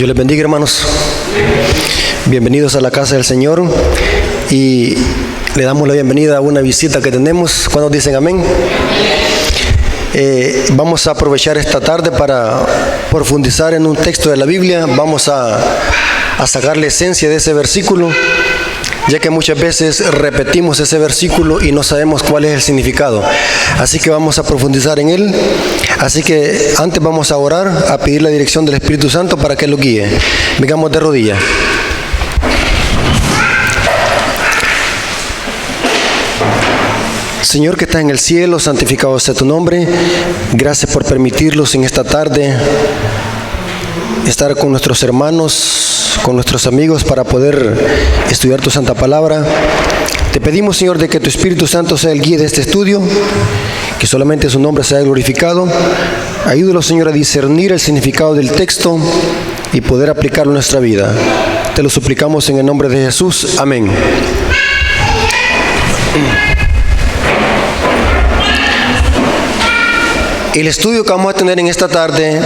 Dios les bendiga, hermanos. Bienvenidos a la casa del Señor y le damos la bienvenida a una visita que tenemos. ¿Cuántos dicen amén? Vamos a aprovechar esta tarde para profundizar en un texto de la Biblia. Vamos a sacar la esencia de ese versículo, ya que muchas veces repetimos ese versículo y no sabemos cuál es el significado. Así que vamos a profundizar en él. Así que antes vamos a orar, a pedir la dirección del Espíritu Santo para que lo guíe. Vengamos de rodillas. Señor que estás en el cielo, santificado sea tu nombre. Gracias por permitirnos en esta tarde estar con nuestros hermanos, con nuestros amigos para poder estudiar tu santa palabra. Te pedimos, Señor, de que tu Espíritu Santo sea el guía de este estudio, que solamente su nombre sea glorificado. Ayúdanos, Señor, a discernir el significado del texto y poder aplicarlo en nuestra vida. Te lo suplicamos en el nombre de Jesús. Amén. El estudio que vamos a tener en esta tarde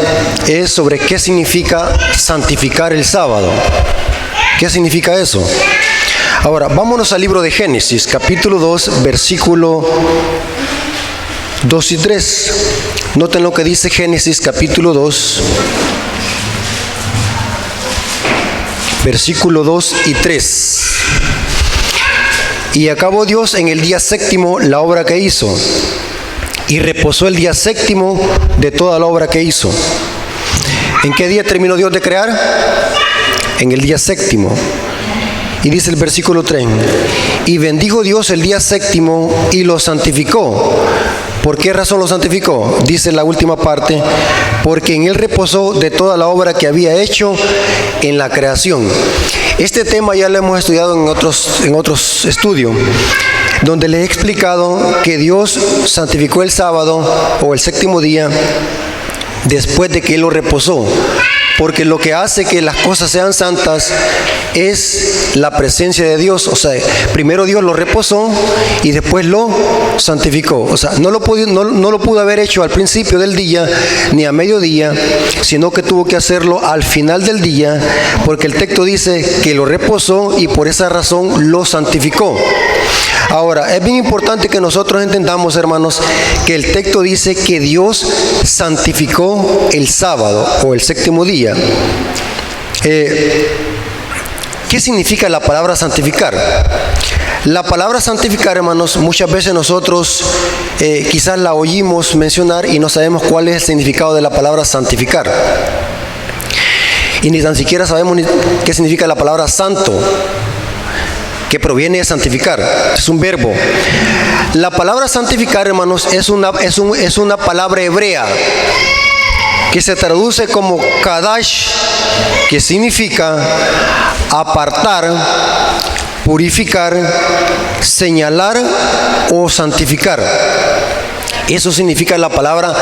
es sobre qué significa santificar el sábado. ¿Qué significa eso? Ahora, vámonos al libro de Génesis, capítulo 2, versículo 2 y 3. Noten lo que dice Génesis, capítulo 2, versículo 2 y 3. Y acabó Dios en el día séptimo la obra que hizo, y reposó el día séptimo de toda la obra que hizo. ¿En qué día terminó Dios de crear? En el día séptimo. Y dice el versículo 3, y bendijo Dios el día séptimo y lo santificó. ¿Por qué razón lo santificó? Dice la última parte, porque en él reposó de toda la obra que había hecho en la creación. Este tema ya lo hemos estudiado en otros estudios, donde les he explicado que Dios santificó el sábado o el séptimo día después de que Él lo reposó, porque lo que hace que las cosas sean santas es la presencia de Dios. O sea, primero Dios lo reposó y después lo santificó. O sea, no lo pudo haber hecho al principio del día ni a mediodía, sino que tuvo que hacerlo al final del día, porque el texto dice que lo reposó y por esa razón lo santificó. Ahora, es bien importante que nosotros entendamos, hermanos, que el texto dice que Dios santificó el sábado o el séptimo día. ¿Qué significa la palabra santificar? La palabra santificar, hermanos, muchas veces nosotros quizás la oímos mencionar y no sabemos cuál es el significado de la palabra santificar. Y ni tan siquiera sabemos qué significa la palabra santo, que proviene de santificar. Es un verbo. La palabra santificar, hermanos, es una palabra hebrea que se traduce como kadash, que significa apartar, purificar, señalar o santificar. Eso significa la palabra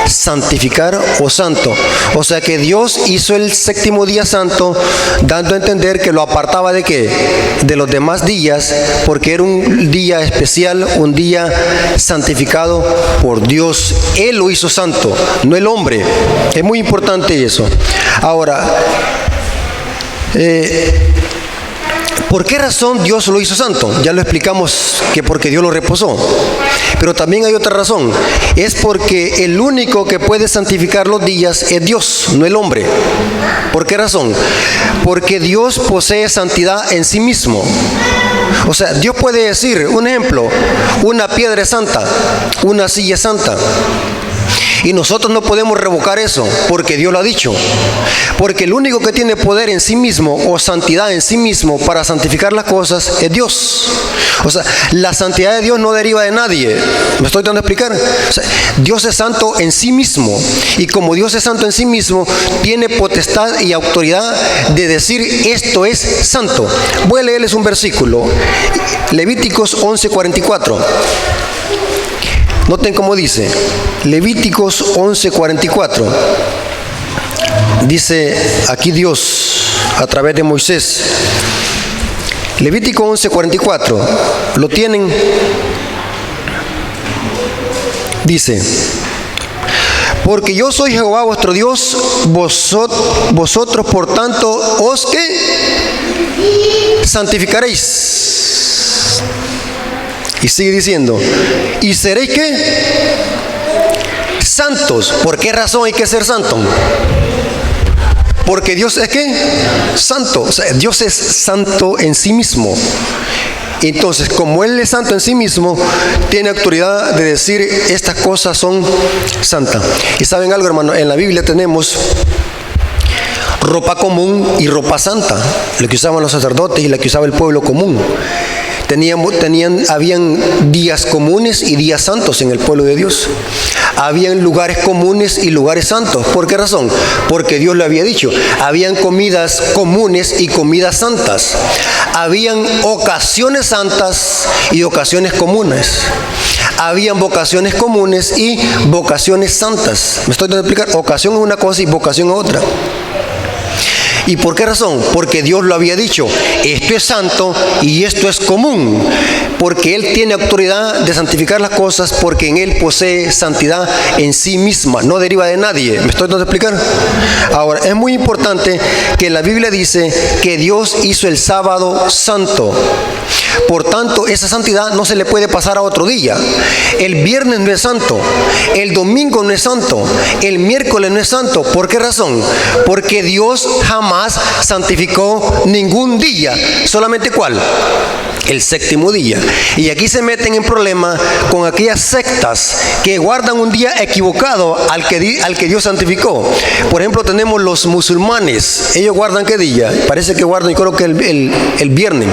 santificar o santo. O sea que Dios hizo el séptimo día santo, dando a entender que lo apartaba ¿de qué? De los demás días, porque era un día especial, un día santificado por Dios. Él lo hizo santo, no el hombre. Es muy importante eso. Ahora, ¿por qué razón Dios lo hizo santo? Ya lo explicamos, que porque Dios lo reposó. Pero también hay otra razón. Es porque el único que puede santificar los días es Dios, no el hombre. ¿Por qué razón? Porque Dios posee santidad en sí mismo. O sea, Dios puede decir, un ejemplo, una piedra es santa, una silla es santa. Y nosotros no podemos revocar eso, porque Dios lo ha dicho. Porque el único que tiene poder en sí mismo, o santidad en sí mismo, para santificar las cosas, es Dios. O sea, la santidad de Dios no deriva de nadie. ¿Me estoy dando a explicar? O sea, Dios es santo en sí mismo. Y como Dios es santo en sí mismo, tiene potestad y autoridad de decir, esto es santo. Voy a leerles un versículo. Levíticos 11:44. Noten cómo dice, Levíticos 11:44. Dice aquí Dios a través de Moisés. Levítico 11:44. ¿Lo tienen? Dice, porque yo soy Jehová vuestro Dios, vosotros por tanto os que santificaréis. Y sigue diciendo, y seréis que santos. ¿Por qué razón hay que ser santo? Porque Dios es que santo, o sea, Dios es santo en sí mismo. Entonces, como Él es santo en sí mismo, tiene autoridad de decir estas cosas son santas. Y saben algo, hermano, en la Biblia tenemos ropa común y ropa santa, la que usaban los sacerdotes y la que usaba el pueblo común. Habían días comunes y días santos en el pueblo de Dios. Habían lugares comunes y lugares santos. ¿Por qué razón? Porque Dios lo había dicho. Habían comidas comunes y comidas santas. Habían ocasiones santas y ocasiones comunes. Habían vocaciones comunes y vocaciones santas. ¿Me estoy dando a explicar? Ocasión es una cosa y vocación es otra. ¿Y por qué razón? Porque Dios lo había dicho, esto es santo y esto es común, porque Él tiene autoridad de santificar las cosas, porque en Él posee santidad en sí misma, no deriva de nadie. ¿Me estoy dando a explicar? Ahora, es muy importante que la Biblia dice que Dios hizo el sábado santo. Por tanto, esa santidad no se le puede pasar a otro día. El viernes no es santo, el domingo no es santo, el miércoles no es santo. ¿Por qué razón? Porque Dios jamás santificó ningún día. ¿Solamente cuál? El séptimo día. Y aquí se meten en problema con aquellas sectas que guardan un día equivocado al que Dios santificó. Por ejemplo, tenemos los musulmanes. Ellos guardan ¿qué día? Parece que guardan, yo creo que el viernes.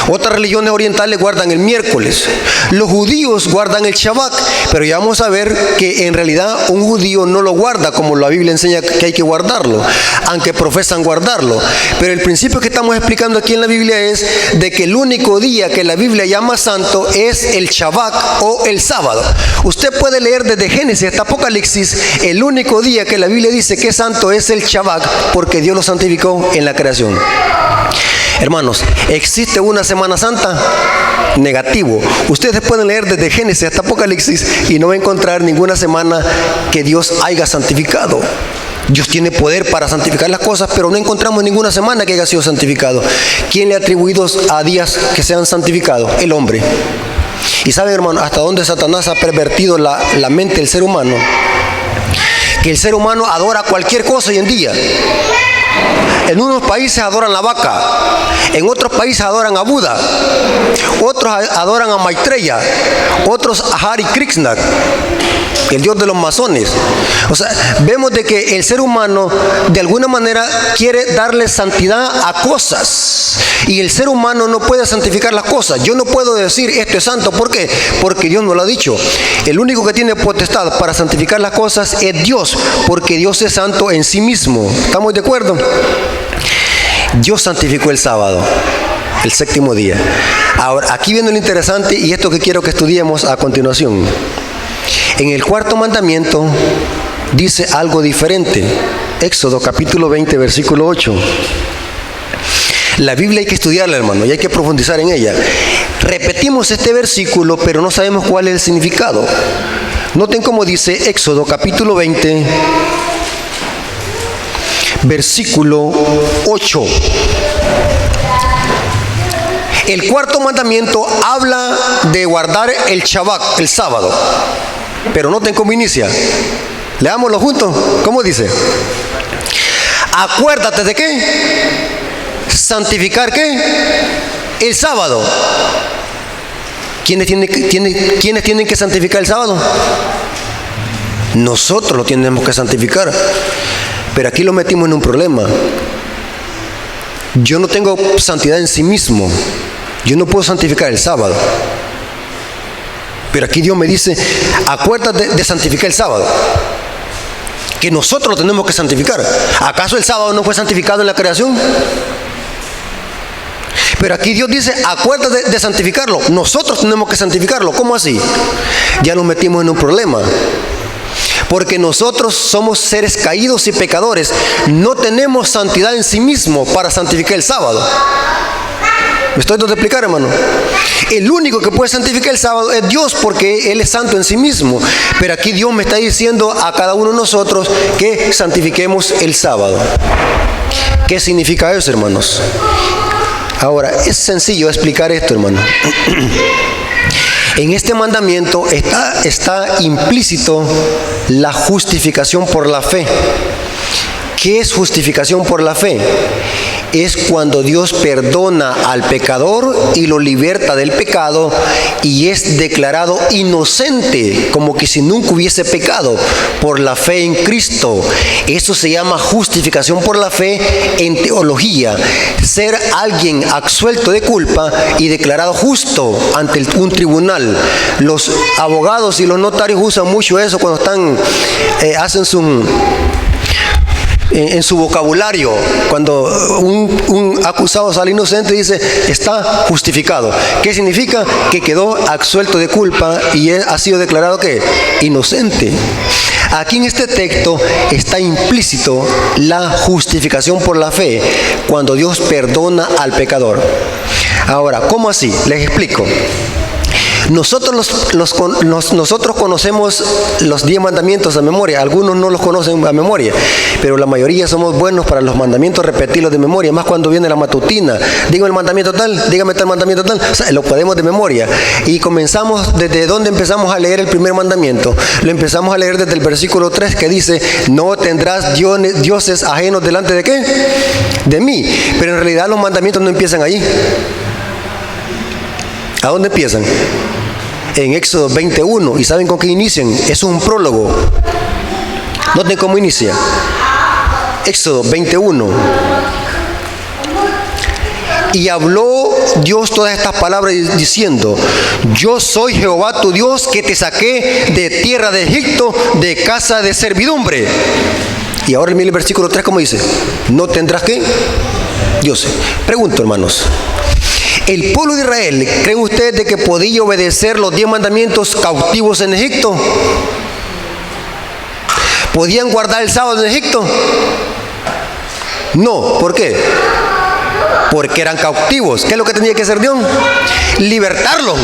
Otras religiones orientales guardan el miércoles. Los judíos guardan el Shabbat, pero ya vamos a ver que en realidad un judío no lo guarda como la Biblia enseña que hay que guardarlo, aunque profesan guardarlo. Pero el principio que estamos explicando aquí en la Biblia es de que el único día que la Biblia llama santo es el Shabbat o el sábado. Usted puede leer desde Génesis hasta Apocalipsis, el único día que la Biblia dice que es santo es el Shabbat, porque Dios lo santificó en la creación. Hermanos, ¿existe una Semana Santa? Negativo. Ustedes pueden leer desde Génesis hasta Apocalipsis y no va a encontrar ninguna semana que Dios haya santificado. Dios tiene poder para santificar las cosas, pero no encontramos ninguna semana que haya sido santificado. ¿Quién le ha atribuido a días que sean santificados? El hombre. Y sabe, hermano, hasta dónde Satanás ha pervertido la mente del ser humano. Que el ser humano adora cualquier cosa hoy en día. En unos países adoran la vaca, en otros países adoran a Buda, otros adoran a Maitreya, otros a Hare Krishna, el dios de los masones. O sea, vemos de que el ser humano de alguna manera quiere darle santidad a cosas, y el ser humano no puede santificar las cosas. Yo no puedo decir esto es santo. ¿Por qué? Porque Dios no lo ha dicho. El único que tiene potestad para santificar las cosas es Dios, porque Dios es santo en sí mismo. ¿Estamos de acuerdo? Dios santificó el sábado, el séptimo día. Ahora, aquí viene lo interesante y esto que quiero que estudiemos a continuación. En el cuarto mandamiento dice algo diferente. Éxodo capítulo 20, versículo 8. La Biblia hay que estudiarla, hermano, y hay que profundizar en ella. Repetimos este versículo, pero no sabemos cuál es el significado. Noten cómo dice Éxodo capítulo 20, versículo 8. El cuarto mandamiento habla de guardar el Shabbat, el sábado. Pero noten cómo inicia. Leámoslo juntos. ¿Cómo dice? Acuérdate de qué. Santificar ¿qué? El sábado. ¿Quiénes tienen que santificar el sábado? Nosotros lo tenemos que santificar. Pero aquí lo metimos en un problema. Yo no tengo santidad en sí mismo. Yo no puedo santificar el sábado. Pero aquí Dios me dice, acuérdate de santificar el sábado. Que nosotros lo tenemos que santificar. ¿Acaso el sábado no fue santificado en la creación? Pero aquí Dios dice, acuérdate de santificarlo. Nosotros tenemos que santificarlo. ¿Cómo así? Ya nos metimos en un problema. Porque nosotros somos seres caídos y pecadores. No tenemos santidad en sí mismo para santificar el sábado. ¿Me estoy dando a explicar, hermano? El único que puede santificar el sábado es Dios, porque Él es santo en sí mismo. Pero aquí Dios me está diciendo a cada uno de nosotros que santifiquemos el sábado. ¿Qué significa eso, hermanos? Ahora, es sencillo explicar esto, hermano. En este mandamiento está implícito la justificación por la fe. ¿Qué es justificación por la fe? Es cuando Dios perdona al pecador y lo liberta del pecado y es declarado inocente, como que si nunca hubiese pecado, por la fe en Cristo. Eso se llama justificación por la fe en teología. Ser alguien absuelto de culpa y declarado justo ante un tribunal. Los abogados y los notarios usan mucho eso cuando hacen en su vocabulario, cuando un acusado sale inocente, dice está justificado. ¿Qué significa? Que quedó absuelto de culpa y ha sido declarado ¿qué? Inocente. Aquí en este texto está implícito la justificación por la fe, cuando Dios perdona al pecador. Ahora, ¿cómo así? Les explico. Nosotros conocemos los 10 mandamientos a memoria. Algunos no los conocen a memoria, pero la mayoría somos buenos para los mandamientos, repetirlos de memoria, más cuando viene la matutina. Dígame el mandamiento tal, dígame tal mandamiento tal. O sea, lo podemos de memoria. Y comenzamos, ¿desde dónde empezamos a leer el primer mandamiento? Lo empezamos a leer desde el versículo 3, que dice, no tendrás dioses ajenos delante de ¿qué? De mí. Pero en realidad los mandamientos no empiezan allí. ¿A dónde empiezan? En Éxodo 21. ¿Y saben con qué inician? Es un prólogo. Noten cómo inicia. Éxodo 21. Y habló Dios todas estas palabras diciendo, yo soy Jehová tu Dios que te saqué de tierra de Egipto, de casa de servidumbre. Y ahora mire el versículo 3 como dice, no tendrás ¿qué? Dioses. Pregunto, hermanos, ¿el pueblo de Israel, creen ustedes de que podía obedecer los 10 mandamientos cautivos en Egipto? ¿Podían guardar el sábado en Egipto? No. ¿Por qué? Porque eran cautivos. ¿Qué es lo que tenía que hacer Dios? Libertarlos.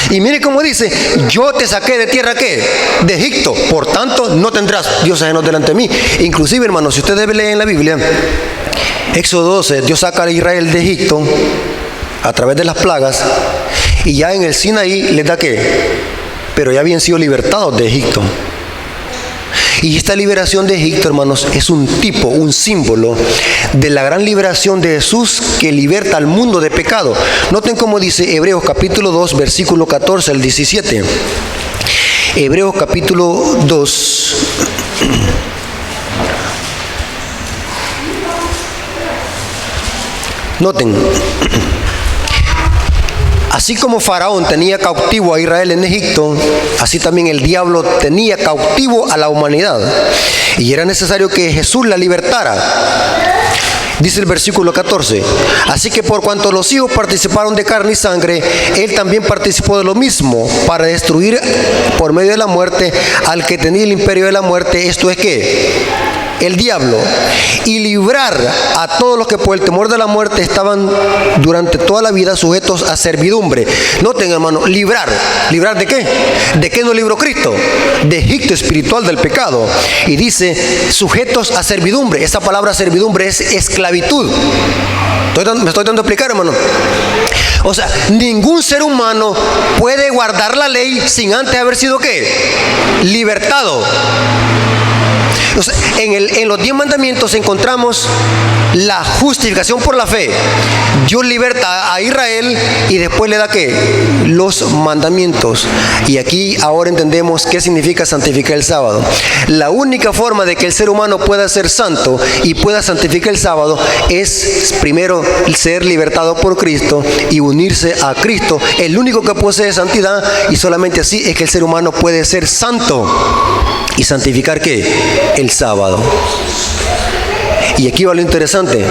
Y mire cómo dice, yo te saqué de tierra ¿qué? De Egipto. Por tanto, no tendrás dioses ajenos delante de mí. Inclusive, hermanos, si ustedes leen la Biblia, Éxodo 12, Dios saca a Israel de Egipto a través de las plagas y ya en el Sinaí les da ¿qué? Pero ya habían sido libertados de Egipto. Y esta liberación de Egipto, hermanos, es un tipo, un símbolo de la gran liberación de Jesús que liberta al mundo de pecado. Noten cómo dice Hebreos capítulo 2, versículo 14 al 17. Hebreos capítulo 2. Noten, así como Faraón tenía cautivo a Israel en Egipto, así también el diablo tenía cautivo a la humanidad. Y era necesario que Jesús la libertara. Dice el versículo 14, así que por cuanto los hijos participaron de carne y sangre, Él también participó de lo mismo, para destruir por medio de la muerte al que tenía el imperio de la muerte, esto es ¿qué? El diablo, y librar a todos los que por el temor de la muerte estaban durante toda la vida sujetos a servidumbre. Noten, hermano, librar. ¿Librar de qué? ¿De qué nos libró Cristo? De Egipto espiritual, del pecado. Y dice, sujetos a servidumbre. Esa palabra servidumbre es esclavitud. ¿Me estoy dando a explicar, hermano? O sea, ningún ser humano puede guardar la ley sin antes haber sido ¿qué? Libertado. O sea, en los 10 mandamientos encontramos la justificación por la fe. Dios liberta a Israel y después le da ¿qué? Los mandamientos. Y aquí ahora entendemos qué significa santificar el sábado. La única forma de que el ser humano pueda ser santo y pueda santificar el sábado es primero ser libertado por Cristo y unirse a Cristo. El único que posee santidad, y solamente así es que el ser humano puede ser santo y santificar ¿qué? El sábado. Y aquí va lo interesante.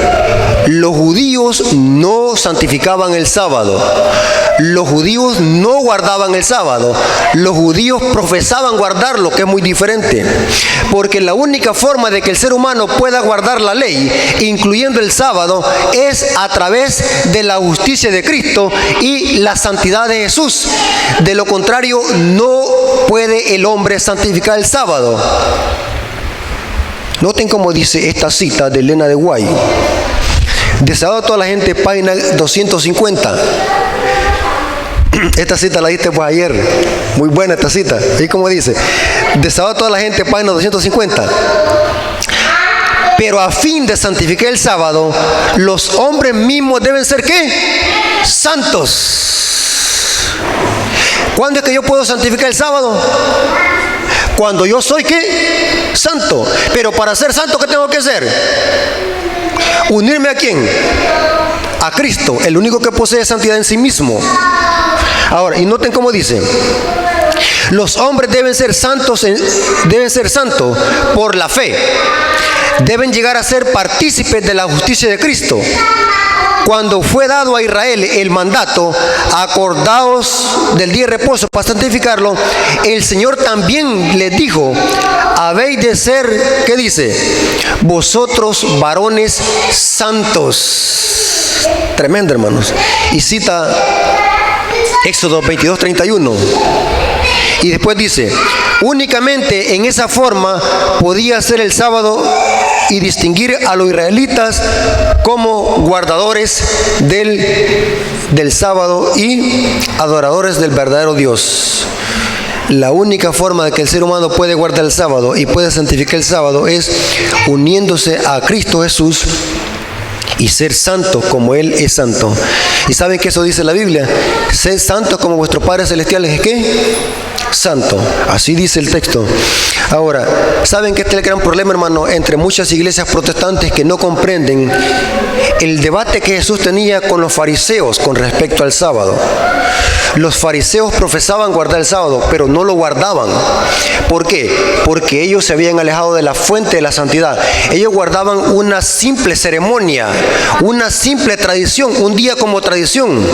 Los judíos no santificaban el sábado. Los judíos no guardaban el sábado. Los judíos profesaban guardarlo, que es muy diferente. Porque la única forma de que el ser humano pueda guardar la ley, incluyendo el sábado, es a través de la justicia de Cristo y la santidad de Jesús. De lo contrario, no puede el hombre santificar el sábado. Noten cómo dice esta cita de Elena de White. Deseado a toda la gente, página 250. Esta cita la diste pues ayer. Muy buena esta cita. ¿Y cómo dice? Deseado a toda la gente, página 250. Pero a fin de santificar el sábado, los hombres mismos deben ser ¿qué? Santos. ¿Cuándo es que yo puedo santificar el sábado? Cuando yo soy ¿qué? Santo. Pero para ser santo, ¿qué tengo que hacer? ¿Unirme a quién? A Cristo, el único que posee santidad en sí mismo. Ahora, y noten cómo dice: los hombres deben ser santos por la fe. Deben llegar a ser partícipes de la justicia de Cristo. Cuando fue dado a Israel el mandato, acordaos del día de reposo para santificarlo, el Señor también les dijo: habéis de ser, ¿qué dice? Vosotros varones santos. Tremendo, hermanos. Y cita Éxodo 22:31. Y después dice: únicamente en esa forma podía ser el sábado y distinguir a los israelitas como guardadores del sábado y adoradores del verdadero Dios. La única forma de que el ser humano puede guardar el sábado y puede santificar el sábado es uniéndose a Cristo Jesús y ser santo como Él es santo. ¿Y saben que eso dice la Biblia? Sed santos como vuestro Padre Celestial es ¿qué? Santo. Así dice el texto. Ahora, ¿saben que este es el gran problema, hermano, entre muchas iglesias protestantes que no comprenden el debate que Jesús tenía con los fariseos con respecto al sábado? Los fariseos profesaban guardar el sábado, pero no lo guardaban. ¿Por qué? Porque ellos se habían alejado de la fuente de la santidad. Ellos guardaban una simple ceremonia, una simple tradición, un día como tradición,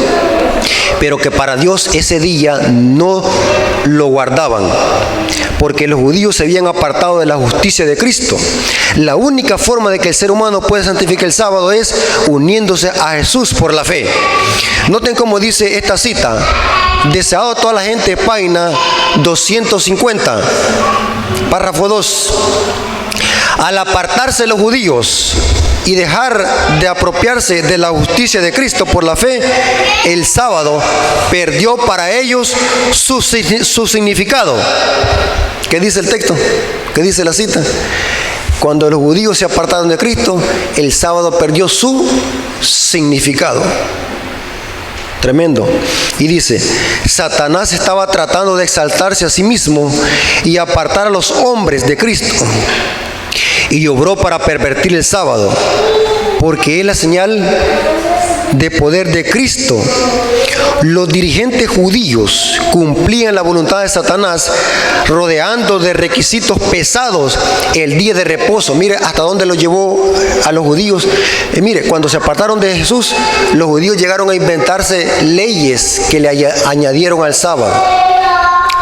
pero que para Dios ese día no lo guardaban, porque los judíos se habían apartado de la justicia de Cristo. La única forma de que el ser humano pueda santificar el sábado es uniéndose a Jesús por la fe. Noten cómo dice esta cita. Deseado a toda la gente, página 250, párrafo 2. Al apartarse los judíos y dejar de apropiarse de la justicia de Cristo por la fe, el sábado perdió para ellos su significado. ¿Qué dice el texto? ¿Qué dice la cita? Cuando los judíos se apartaron de Cristo, el sábado perdió su significado. Tremendo. Y dice: Satanás estaba tratando de exaltarse a sí mismo y apartar a los hombres de Cristo, y obró para pervertir el sábado, porque es la señal de poder de Cristo. Los dirigentes judíos cumplían la voluntad de Satanás, rodeando de requisitos pesados el día de reposo. Mire hasta dónde lo llevó a los judíos. Mire, cuando se apartaron de Jesús, los judíos llegaron a inventarse leyes que le añadieron al sábado.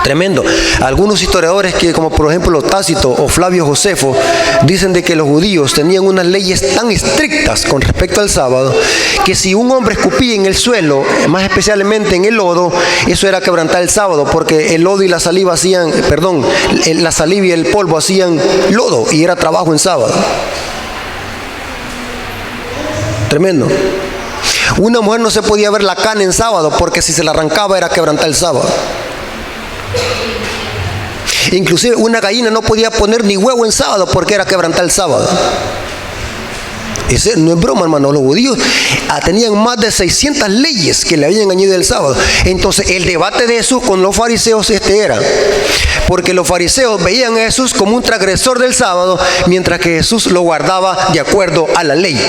Tremendo. Algunos historiadores, como por ejemplo Tácito o Flavio Josefo, dicen de que los judíos tenían unas leyes tan estrictas con respecto al sábado, que si un hombre escupía en el suelo, más especialmente en el lodo, eso era quebrantar el sábado, porque el lodo y la saliva la saliva y el polvo hacían lodo, y era trabajo en sábado. Tremendo. Una mujer no se podía ver la cana en sábado, porque si se la arrancaba era quebrantar el sábado. Inclusive una gallina no podía poner ni huevo en sábado, porque era quebrantar el sábado. Ese no es broma, hermano. Los judíos tenían más de 600 leyes que le habían añadido el sábado. Entonces el debate de Jesús con los fariseos era, porque los fariseos veían a Jesús como un transgresor del sábado, mientras que Jesús lo guardaba de acuerdo a la ley.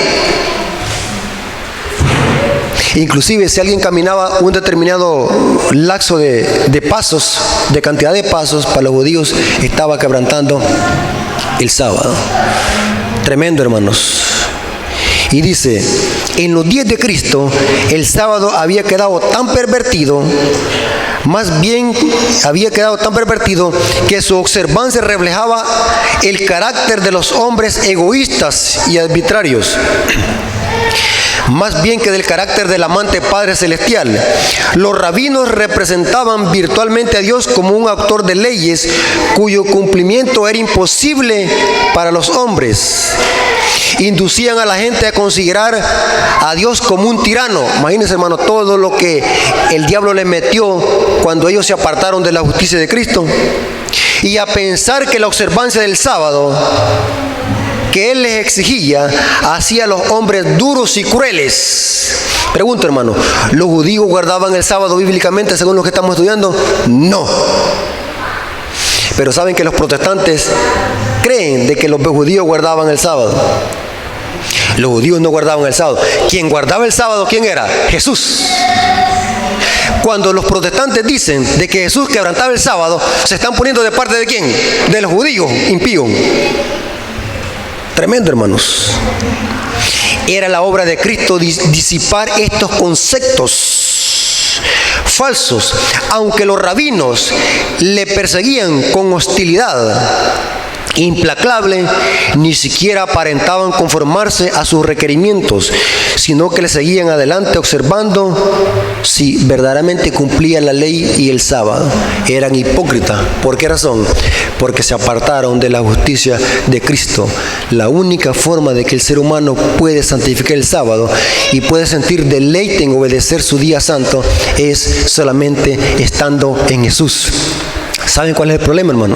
Inclusive si alguien caminaba un determinado lapso de pasos, de cantidad de pasos, para los judíos estaba quebrantando el sábado. Tremendo, hermanos. Y dice, en los días de Cristo, el sábado había quedado tan pervertido, más bien había quedado tan pervertido que su observancia reflejaba el carácter de los hombres egoístas y arbitrarios, más bien que del carácter del amante Padre Celestial. Los rabinos representaban virtualmente a Dios como un autor de leyes cuyo cumplimiento era imposible para los hombres. Inducían a la gente a considerar a Dios como un tirano. Imagínense, hermano, todo lo que el diablo les metió cuando ellos se apartaron de la justicia de Cristo. Y a pensar que la observancia del sábado que Él les exigía hacía a los hombres duros y crueles. Pregunto, hermano, ¿los judíos guardaban el sábado bíblicamente según lo que estamos estudiando? No. Pero saben que los protestantes creen de que los judíos guardaban el sábado. Los judíos no guardaban el sábado. Quien guardaba el sábado, ¿quién era? Jesús. Cuando los protestantes dicen de que Jesús quebrantaba el sábado, se están poniendo de parte de ¿quién? De los judíos impíos. Tremendo, hermanos. Era la obra de Cristo disipar estos conceptos falsos. Aunque los rabinos le perseguían con hostilidad implacable, ni siquiera aparentaban conformarse a sus requerimientos, sino que le seguían adelante observando si verdaderamente cumplían la ley y el sábado. Eran hipócritas. ¿Por qué razón? Porque se apartaron de la justicia de Cristo. La única forma de que el ser humano puede santificar el sábado y puede sentir deleite en obedecer su día santo es solamente estando en Jesús. ¿Saben cuál es el problema, hermano?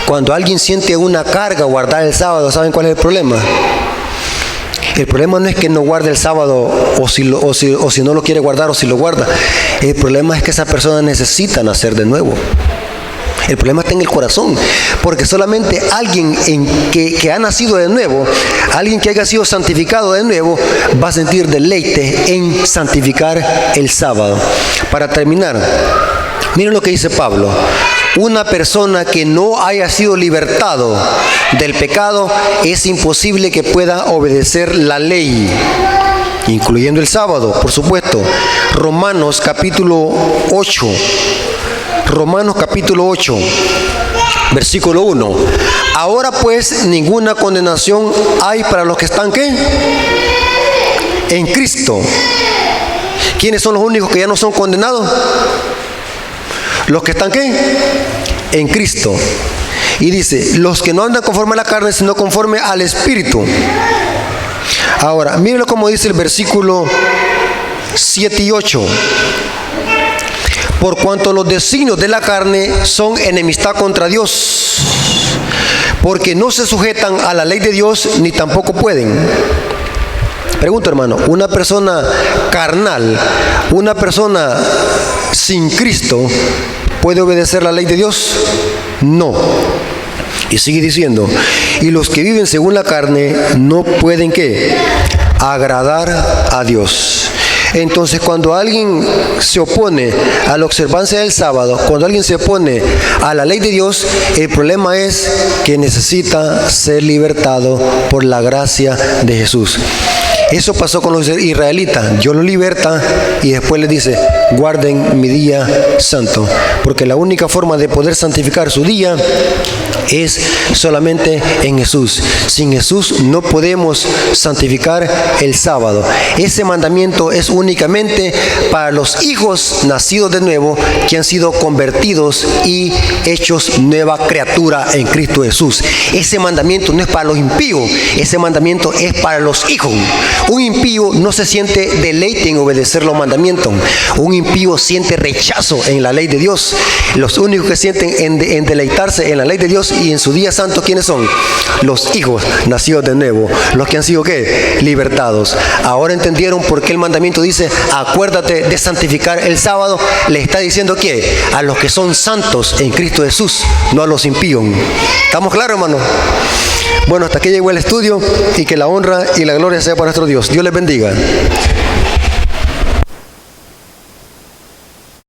Cuando alguien siente una carga guardar el sábado, ¿saben cuál es el problema? El problema no es que no guarde el sábado o si no lo quiere guardar o si lo guarda. El problema es que esa persona necesita nacer de nuevo. El problema está en el corazón, porque solamente alguien que ha nacido de nuevo, alguien que haya sido santificado de nuevo, va a sentir deleite en santificar el sábado. Para terminar, miren lo que dice Pablo. Una persona que no haya sido libertado del pecado, es imposible que pueda obedecer la ley, incluyendo el sábado, por supuesto. Romanos capítulo 8, versículo 1. Ahora pues ninguna condenación hay para los que están ¿qué? En Cristo. ¿Quiénes son los únicos que ya no son condenados? Los que están ¿qué? En Cristo. Y dice, los que no andan conforme a la carne, sino conforme al Espíritu. Ahora, mírenlo como dice el versículo 7 y 8. Por cuanto los designios de la carne son enemistad contra Dios, porque no se sujetan a la ley de Dios, ni tampoco pueden. Pregunto, hermano, una persona carnal, una persona sin Cristo, ¿puede obedecer la ley de Dios? No. Y sigue diciendo, y los que viven según la carne no pueden ¿qué? Agradar a Dios. Entonces, cuando alguien se opone a la observancia del sábado, cuando alguien se opone a la ley de Dios, el problema es que necesita ser libertado por la gracia de Jesús. Eso pasó con los israelitas. Dios los liberta y después les dice, guarden mi día santo. Porque la única forma de poder santificar su día es solamente en Jesús. Sin Jesús no podemos santificar el sábado. Ese mandamiento es únicamente para los hijos nacidos de nuevo, que han sido convertidos y hechos nueva criatura en Cristo Jesús. Ese mandamiento no es para los impíos, ese mandamiento es para los hijos. Un impío no se siente deleite en obedecer los mandamientos. Un impío siente rechazo en la ley de Dios. Los únicos que sienten en deleitarse en la ley de Dios y en su día santo, ¿quiénes son? Los hijos nacidos de nuevo, los que han sido ¿qué? Libertados. Ahora entendieron por qué el mandamiento dice, acuérdate de santificar el sábado. Le está diciendo ¿qué? A los que son santos en Cristo Jesús, no a los impíos. ¿Estamos claros, hermano? Bueno, hasta aquí llegó el estudio y que la honra y la gloria sea para nuestro Dios. Dios les bendiga.